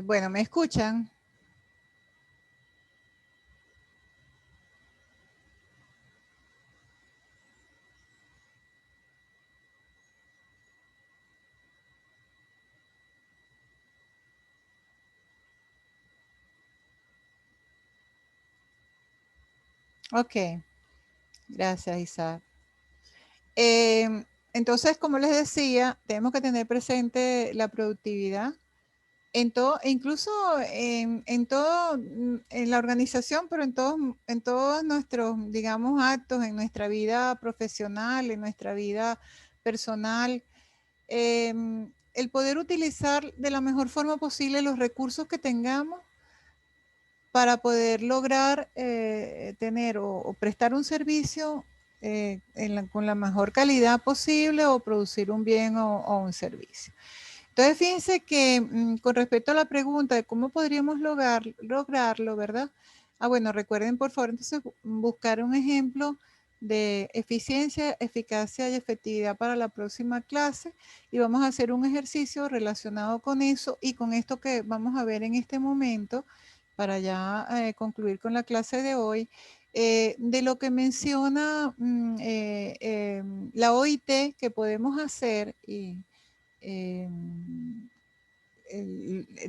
Bueno, ¿me escuchan? Ok, gracias, Isaac. Entonces, como les decía, tenemos que tener presente la productividad en todo, incluso en todo, en la organización, pero en todos nuestros, digamos, actos, en nuestra vida profesional, en nuestra vida personal. El poder utilizar de la mejor forma posible los recursos que tengamos para poder lograr tener o prestar un servicio con la mejor calidad posible o producir un bien o un servicio. Entonces, fíjense que con respecto a la pregunta de cómo podríamos lograrlo, ¿verdad? Bueno, recuerden por favor entonces buscar un ejemplo de eficiencia, eficacia y efectividad para la próxima clase y vamos a hacer un ejercicio relacionado con eso y con esto que vamos a ver en este momento para ya concluir con la clase de hoy, de lo que menciona la OIT que podemos hacer y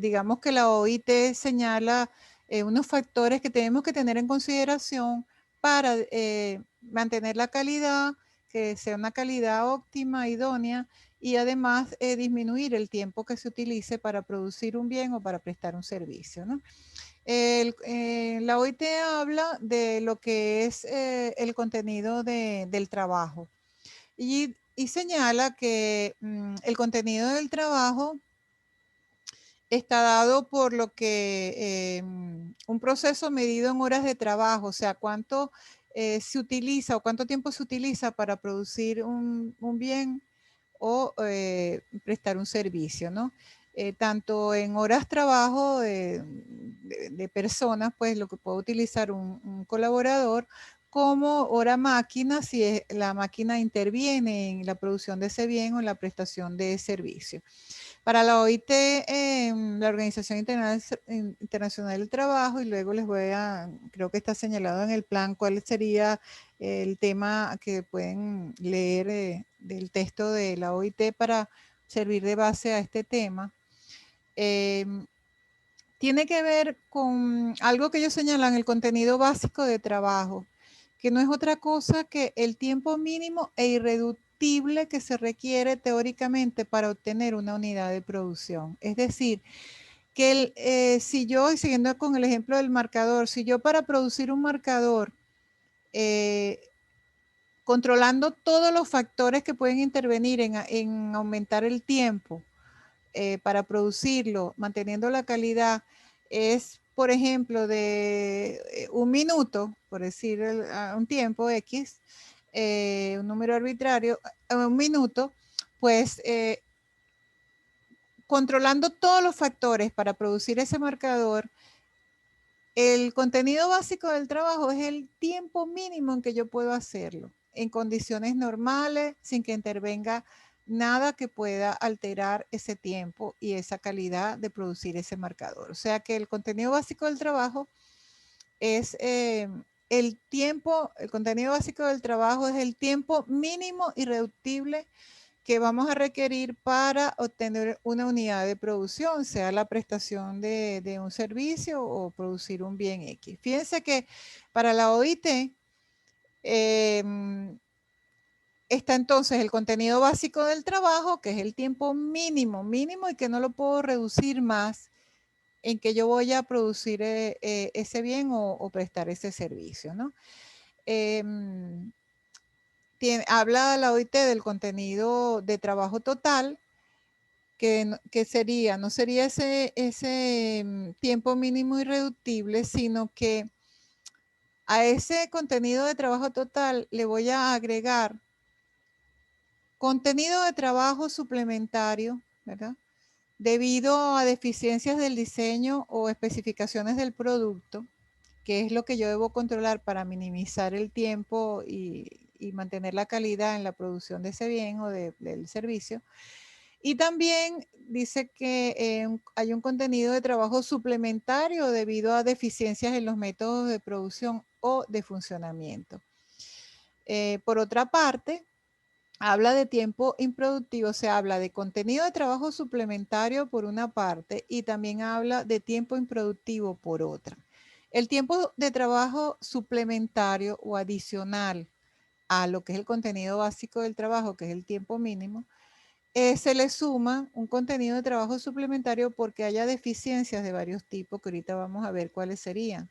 digamos que la OIT señala unos factores que tenemos que tener en consideración para mantener la calidad, que sea una calidad óptima, idónea, y además disminuir el tiempo que se utilice para producir un bien o para prestar un servicio, ¿no? La OIT habla de lo que es el contenido del trabajo y señala que el contenido del trabajo está dado por lo que un proceso medido en horas de trabajo, o sea, cuánto se utiliza o cuánto tiempo se utiliza para producir un bien o prestar un servicio, ¿no? Tanto en horas trabajo de personas, pues lo que puede utilizar un colaborador, como hora máquina, si la máquina interviene en la producción de ese bien o en la prestación de servicio. Para la OIT, la Organización Internacional del Trabajo, y luego les voy a, creo que está señalado en el plan cuál sería el tema que pueden leer del texto de la OIT para servir de base a este tema. Tiene que ver con algo que ellos señalan, el contenido básico de trabajo, que no es otra cosa que el tiempo mínimo e irreductible que se requiere teóricamente para obtener una unidad de producción. Es decir, que si yo, y siguiendo con el ejemplo del marcador, si yo para producir un marcador, controlando todos los factores que pueden intervenir en aumentar el tiempo para producirlo, manteniendo la calidad, es, por ejemplo, de un minuto, por decir un tiempo X, un número arbitrario, un minuto, pues controlando todos los factores para producir ese marcador, el contenido básico del trabajo es el tiempo mínimo en que yo puedo hacerlo, en condiciones normales, sin que intervenga nada que pueda alterar ese tiempo y esa calidad de producir ese marcador. O sea que el contenido básico del trabajo es el tiempo, el contenido básico del trabajo es el tiempo mínimo irreductible que vamos a requerir para obtener una unidad de producción, sea la prestación de un servicio o producir un bien X. Fíjense que para la OIT está entonces el contenido básico del trabajo, que es el tiempo mínimo y que no lo puedo reducir más en que yo voy a producir ese bien o prestar ese servicio, ¿no? Habla la OIT del contenido de trabajo total, que sería, no sería ese tiempo mínimo irreductible, sino que a ese contenido de trabajo total le voy a agregar contenido de trabajo suplementario, ¿verdad? Debido a deficiencias del diseño o especificaciones del producto, que es lo que yo debo controlar para minimizar el tiempo y mantener la calidad en la producción de ese bien o del servicio. Y también dice que hay un contenido de trabajo suplementario debido a deficiencias en los métodos de producción o de funcionamiento. Por otra parte, habla de tiempo improductivo, se habla de contenido de trabajo suplementario por una parte y también habla de tiempo improductivo por otra. El tiempo de trabajo suplementario o adicional a lo que es el contenido básico del trabajo, que es el tiempo mínimo, se le suma un contenido de trabajo suplementario porque haya deficiencias de varios tipos, que ahorita vamos a ver cuáles serían.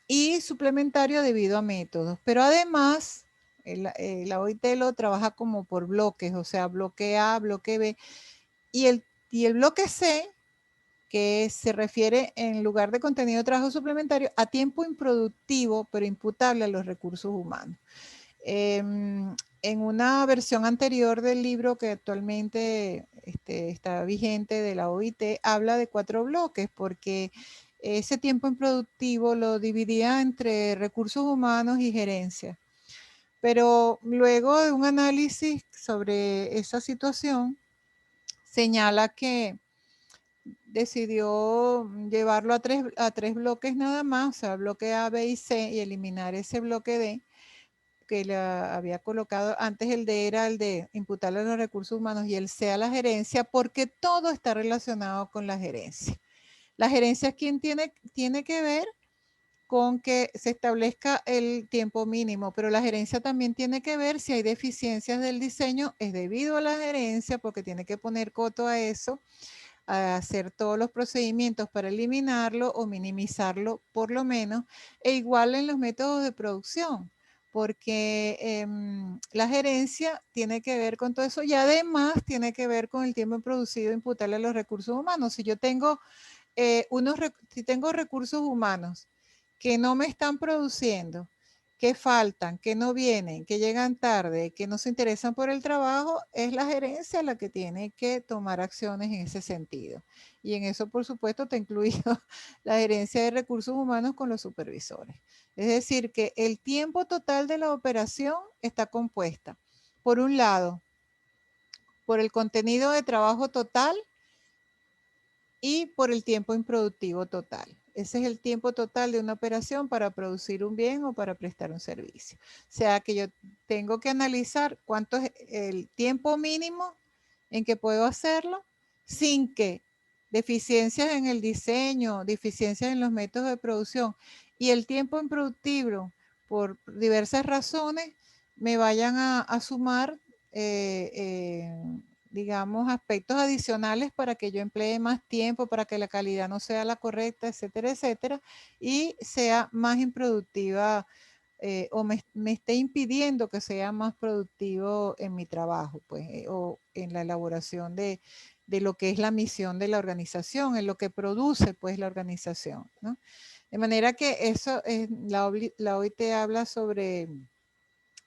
Y suplementario debido a métodos. Pero además, la OIT lo trabaja como por bloques, o sea, bloque A, bloque B. Y el bloque C, que se refiere en lugar de contenido de trabajo suplementario a tiempo improductivo, pero imputable a los recursos humanos. En una versión anterior del libro que actualmente está vigente de la OIT, habla de 4 bloques porque ese tiempo improductivo lo dividía entre recursos humanos y gerencia. Pero luego de un análisis sobre esa situación, señala que decidió llevarlo a tres bloques nada más, o sea, bloque A, B y C, y eliminar ese bloque D que le había colocado antes. El D era el de imputarle a los recursos humanos y el C a la gerencia, porque todo está relacionado con la gerencia. La gerencia es quien tiene que ver con que se establezca el tiempo mínimo, pero la gerencia también tiene que ver si hay deficiencias del diseño, es debido a la gerencia porque tiene que poner coto a eso, a hacer todos los procedimientos para eliminarlo o minimizarlo por lo menos, e igual en los métodos de producción, porque la gerencia tiene que ver con todo eso y además tiene que ver con el tiempo producido, imputarle a los recursos humanos. Si yo tengo si tengo recursos humanos que no me están produciendo, que faltan, que no vienen, que llegan tarde, que no se interesan por el trabajo, es la gerencia la que tiene que tomar acciones en ese sentido. Y en eso, por supuesto, te incluido la gerencia de recursos humanos con los supervisores. Es decir, que el tiempo total de la operación está compuesta, por un lado, por el contenido de trabajo total y por el tiempo improductivo total. Ese es el tiempo total de una operación para producir un bien o para prestar un servicio. O sea que yo tengo que analizar cuánto es el tiempo mínimo en que puedo hacerlo sin que deficiencias en el diseño, deficiencias en los métodos de producción y el tiempo improductivo por diversas razones me vayan a sumar digamos, aspectos adicionales para que yo emplee más tiempo, para que la calidad no sea la correcta, etcétera, etcétera, y sea más improductiva o me esté impidiendo que sea más productivo en mi trabajo, pues, o en la elaboración de lo que es la misión de la organización, en lo que produce, pues, la organización, ¿no? De manera que eso es, la OIT habla sobre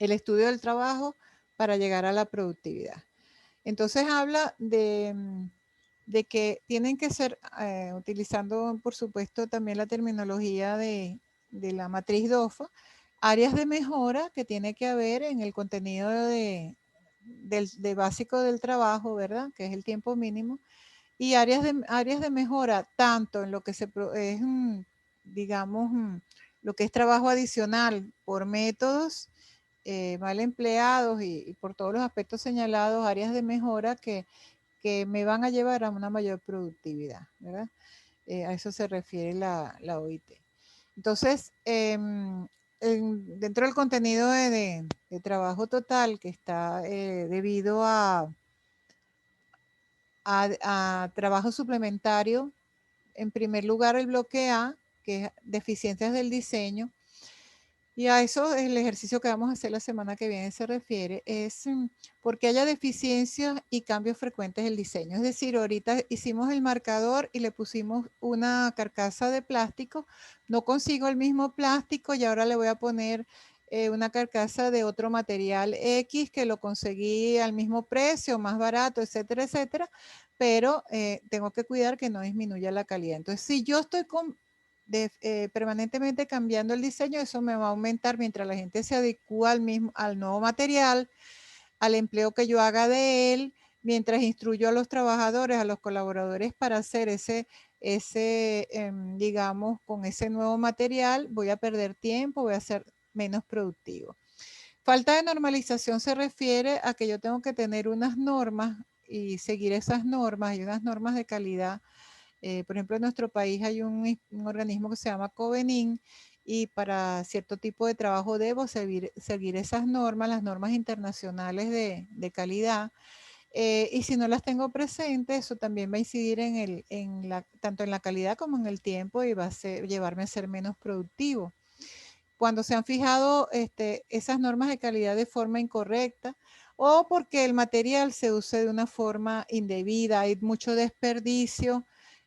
el estudio del trabajo para llegar a la productividad. Entonces habla de que tienen que ser, utilizando por supuesto también la terminología de la matriz DOFA, áreas de mejora que tiene que haber en el contenido de básico del trabajo, ¿verdad? Que es el tiempo mínimo, y áreas de mejora tanto en lo que es, digamos, lo que es trabajo adicional por métodos mal empleados y por todos los aspectos señalados, áreas de mejora que me van a llevar a una mayor productividad, ¿verdad? A eso se refiere la OIT. Entonces, dentro del contenido de trabajo total que está debido a trabajo suplementario, en primer lugar el bloque A, que es deficiencias del diseño, y a eso el ejercicio que vamos a hacer la semana que viene se refiere, es porque haya deficiencias y cambios frecuentes del diseño. Es decir, ahorita hicimos el marcador y le pusimos una carcasa de plástico, no consigo el mismo plástico y ahora le voy a poner una carcasa de otro material X que lo conseguí al mismo precio, más barato, etcétera, etcétera, pero tengo que cuidar que no disminuya la calidad. Entonces, si yo estoy permanentemente cambiando el diseño, eso me va a aumentar mientras la gente se adecua al nuevo material, al empleo que yo haga de él, mientras instruyo a los trabajadores, a los colaboradores para hacer digamos, con ese nuevo material, voy a perder tiempo, voy a ser menos productivo. Falta de normalización se refiere a que yo tengo que tener unas normas y seguir esas normas. Hay unas normas de calidad. Por ejemplo, en nuestro país hay un organismo que se llama Covenin, y para cierto tipo de trabajo debo seguir esas normas, las normas internacionales de calidad. Y si no las tengo presentes, eso también va a incidir tanto en la calidad como en el tiempo, y va a llevarme a ser menos productivo. Cuando se han fijado esas normas de calidad de forma incorrecta, o porque el material se use de una forma indebida, hay mucho desperdicio,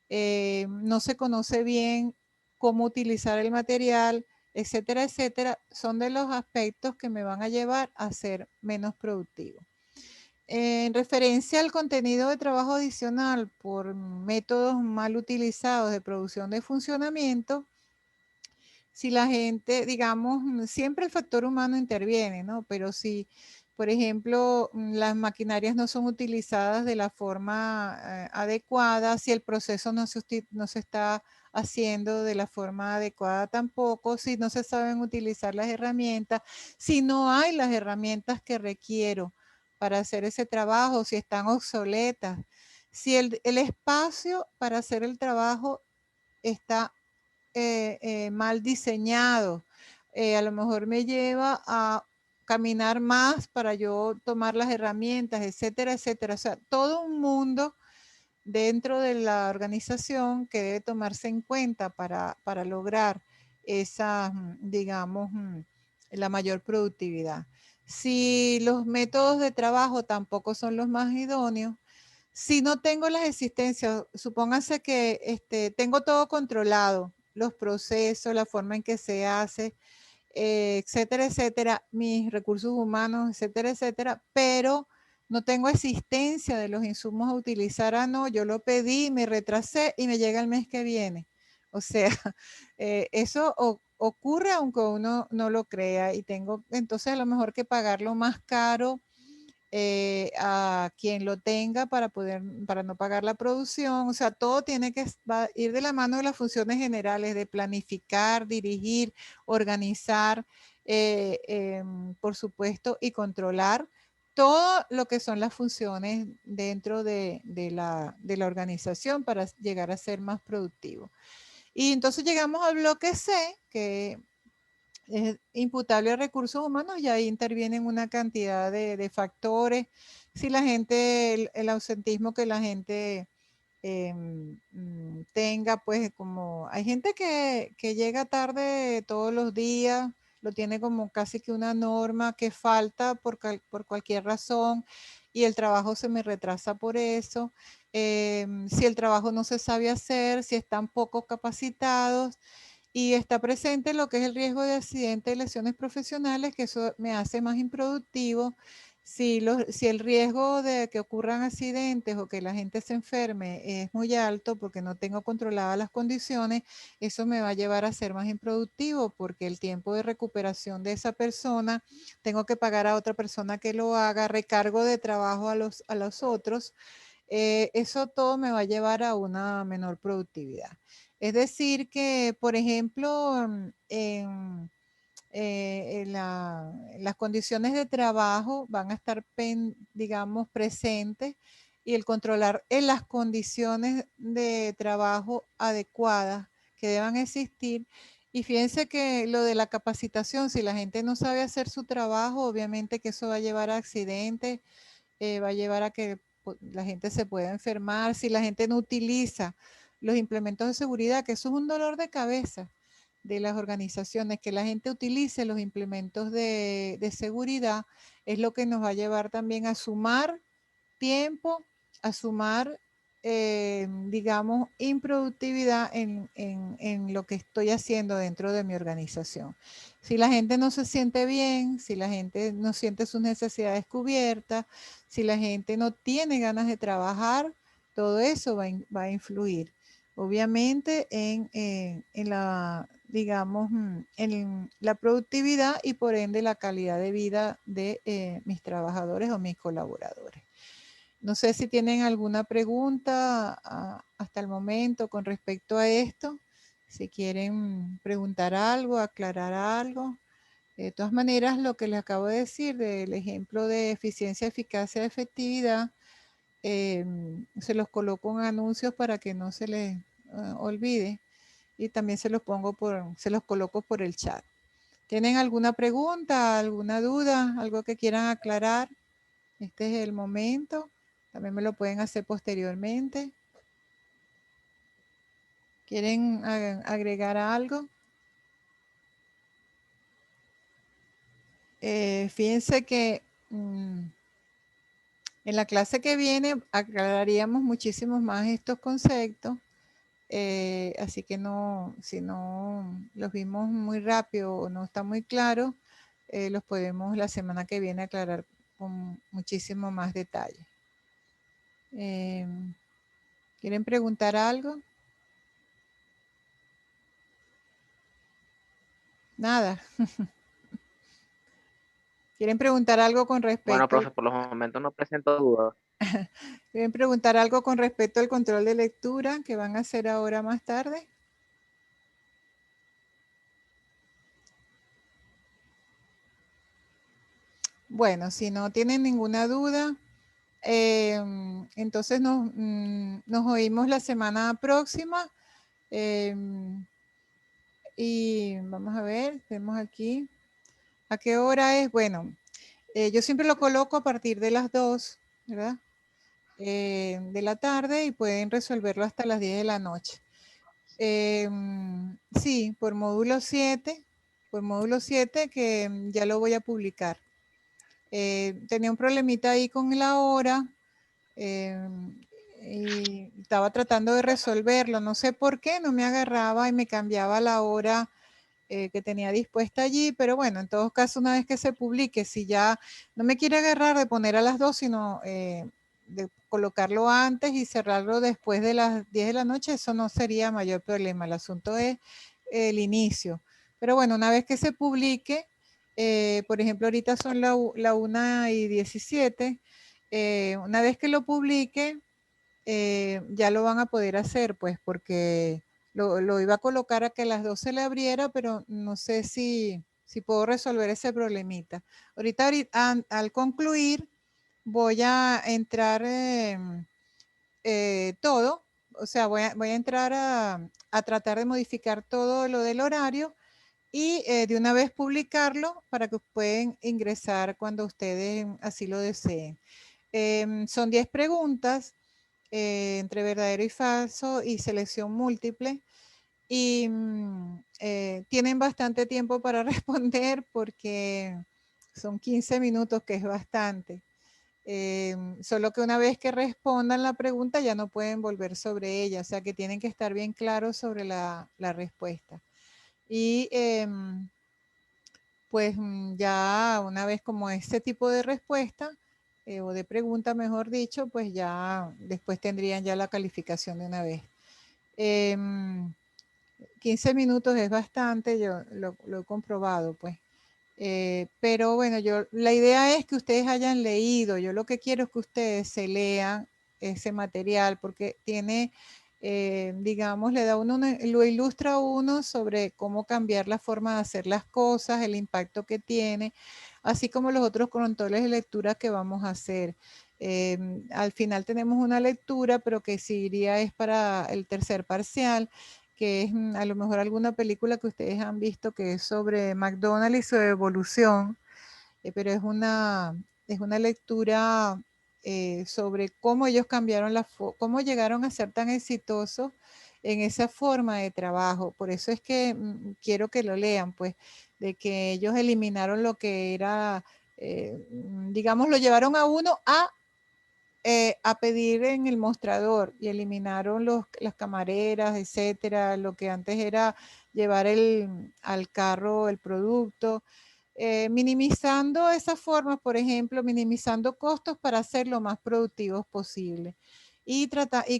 no se conoce bien cómo utilizar el material, etcétera, etcétera, son de los aspectos que me van a llevar a ser menos productivo. En referencia al contenido de trabajo adicional por métodos mal utilizados de producción de funcionamiento, si la gente, digamos, siempre el factor humano interviene, ¿no? Pero si, por ejemplo, las maquinarias no son utilizadas de la forma adecuada, si el proceso no se está haciendo de la forma adecuada tampoco, si no se saben utilizar las herramientas, si no hay las herramientas que requiero para hacer ese trabajo, si están obsoletas, si el espacio para hacer el trabajo está mal diseñado, a lo mejor me lleva a caminar más para yo tomar las herramientas, etcétera, etcétera. O sea, todo un mundo dentro de la organización que debe tomarse en cuenta para lograr esa, digamos, la mayor productividad. Si los métodos de trabajo tampoco son los más idóneos, si no tengo las existencias, supóngase que tengo todo controlado, los procesos, la forma en que se hace, etcétera, etcétera, mis recursos humanos, etcétera, etcétera, pero no tengo existencia de los insumos a utilizar. Ah, no, yo lo pedí, me retrasé y me llega el mes que viene. O sea, eso ocurre aunque uno no lo crea, y tengo entonces a lo mejor que pagarlo más caro a quien lo tenga para no pagar la producción. O sea, todo tiene que ir de la mano de las funciones generales de planificar, dirigir, organizar, por supuesto, y controlar todo lo que son las funciones dentro de la organización para llegar a ser más productivo. Y entonces llegamos al bloque C, que es imputable a recursos humanos, y ahí intervienen una cantidad de factores. Si la gente, el ausentismo que la gente tenga, pues como hay gente que llega tarde todos los días, lo tiene como casi que una norma, que falta por cualquier razón y el trabajo se me retrasa por eso. Si el trabajo no se sabe hacer, si están poco capacitados, y está presente lo que es el riesgo de accidente y lesiones profesionales, que eso me hace más improductivo. Si el riesgo de que ocurran accidentes o que la gente se enferme es muy alto porque no tengo controladas las condiciones, eso me va a llevar a ser más improductivo, porque el tiempo de recuperación de esa persona, tengo que pagar a otra persona que lo haga, recargo de trabajo a los otros. Eso todo me va a llevar a una menor productividad. Es decir que, por ejemplo, las condiciones de trabajo van a estar, digamos, presentes, y el controlar en las condiciones de trabajo adecuadas que deban existir. Y fíjense que lo de la capacitación, si la gente no sabe hacer su trabajo, obviamente que eso va a llevar a accidentes, va a llevar a que la gente se pueda enfermar. Si la gente no utiliza los implementos de seguridad, que eso es un dolor de cabeza de las organizaciones, que la gente utilice los implementos de seguridad, es lo que nos va a llevar también a sumar tiempo, a sumar, digamos, improductividad en lo que estoy haciendo dentro de mi organización. Si la gente no se siente bien, si la gente no siente sus necesidades cubiertas, si la gente no tiene ganas de trabajar, todo eso va a influir, obviamente, en la, digamos, en la productividad y por ende la calidad de vida de mis trabajadores o mis colaboradores. No sé si tienen alguna pregunta hasta el momento con respecto a esto. Si quieren preguntar algo, aclarar algo. De todas maneras, lo que les acabo de decir del ejemplo de eficiencia, eficacia, efectividad, se los coloco en anuncios para que no se les olvide. Y también se los coloco por el chat. ¿Tienen alguna pregunta, alguna duda, algo que quieran aclarar? Este es el momento. También me lo pueden hacer posteriormente. ¿Quieren agregar algo? Fíjense que en la clase que viene aclararíamos muchísimo más estos conceptos. Así que si no los vimos muy rápido o no está muy claro, los podemos la semana que viene aclarar con muchísimo más detalle. ¿Quieren preguntar algo? Nada. ¿Quieren preguntar algo con respecto? Bueno, profe, por los momentos no presento dudas. ¿Quieren preguntar algo con respecto al control de lectura que van a hacer ahora más tarde? Bueno, si no tienen ninguna duda, entonces nos oímos la semana próxima. Y vamos a ver, tenemos aquí. ¿A qué hora es? Bueno, yo siempre lo coloco a partir de las 2, ¿verdad? De la tarde y pueden resolverlo hasta las 10 de la noche. Sí, por módulo 7 que ya lo voy a publicar. Tenía un problemita ahí con la hora y estaba tratando de resolverlo. No sé por qué, no me agarraba y me cambiaba la hora que tenía dispuesta allí, pero bueno, en todo caso, una vez que se publique, si ya no me quiere agarrar de poner a las 2, sino de colocarlo antes y cerrarlo después de las 10 de la noche, eso no sería mayor problema. El asunto es el inicio. Pero bueno, una vez que se publique, por ejemplo, ahorita son la 1:17, una vez que lo publique, ya lo van a poder hacer, pues, porque lo iba a colocar a que a las 12 le abriera, pero no sé si puedo resolver ese problemita. Ahorita al concluir, voy a entrar todo, o sea, voy a entrar a tratar de modificar todo lo del horario y de una vez publicarlo para que pueden ingresar cuando ustedes así lo deseen. Son 10 preguntas entre verdadero y falso y selección múltiple. Y tienen bastante tiempo para responder porque son 15 minutos, que es bastante. Solo que una vez que respondan la pregunta ya no pueden volver sobre ella, o sea que tienen que estar bien claros sobre la respuesta. Y pues ya una vez como ese tipo de respuesta, o de pregunta mejor dicho, pues ya después tendrían ya la calificación de una vez. 15 minutos es bastante, yo lo he comprobado, pues. Pero bueno, la idea es que ustedes hayan leído. Yo lo que quiero es que ustedes se lean ese material porque tiene, digamos, lo ilustra a uno sobre cómo cambiar la forma de hacer las cosas, el impacto que tiene, así como los otros controles de lectura que vamos a hacer. Al final tenemos una lectura, pero que seguiría es para el tercer parcial, que es a lo mejor alguna película que ustedes han visto que es sobre McDonald's y su evolución, pero es una lectura sobre cómo ellos cambiaron cómo llegaron a ser tan exitosos en esa forma de trabajo. Por eso es que quiero que lo lean, pues, de que ellos eliminaron lo que era, digamos, lo llevaron a uno a pedir en el mostrador y eliminaron las camareras, etcétera, lo que antes era llevar al carro el producto, minimizando esas formas, por ejemplo, minimizando costos para ser lo más productivos posible y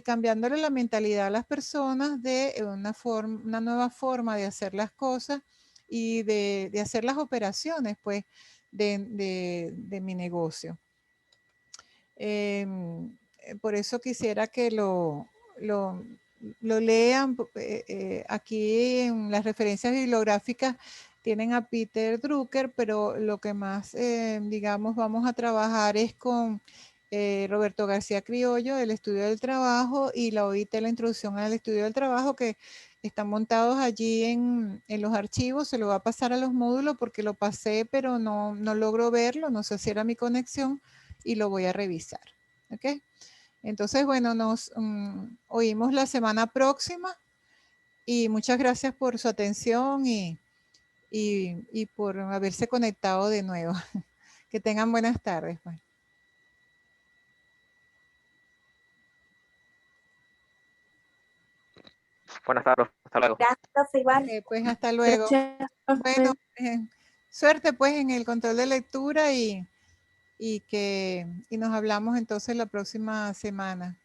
cambiándole la mentalidad a las personas de una nueva forma de hacer las cosas y de hacer las operaciones, pues, de mi negocio. Por eso quisiera que lo lean. Aquí en las referencias bibliográficas tienen a Peter Drucker, pero lo que más, digamos, vamos a trabajar es con Roberto García Criollo, del Estudio del Trabajo, y la OIT, la Introducción al Estudio del Trabajo, que están montados allí en los archivos. Se lo va a pasar a los módulos porque lo pasé, pero no logro verlo, no sé si era mi conexión, y lo voy a revisar. ¿Ok? Entonces, bueno, nos oímos la semana próxima, y muchas gracias por su atención y por haberse conectado de nuevo. Que tengan buenas tardes. Pues. Buenas tardes, hasta luego. Gracias, igual. Pues hasta luego. Gracias, Bueno, suerte pues en el control de lectura y nos hablamos entonces la próxima semana.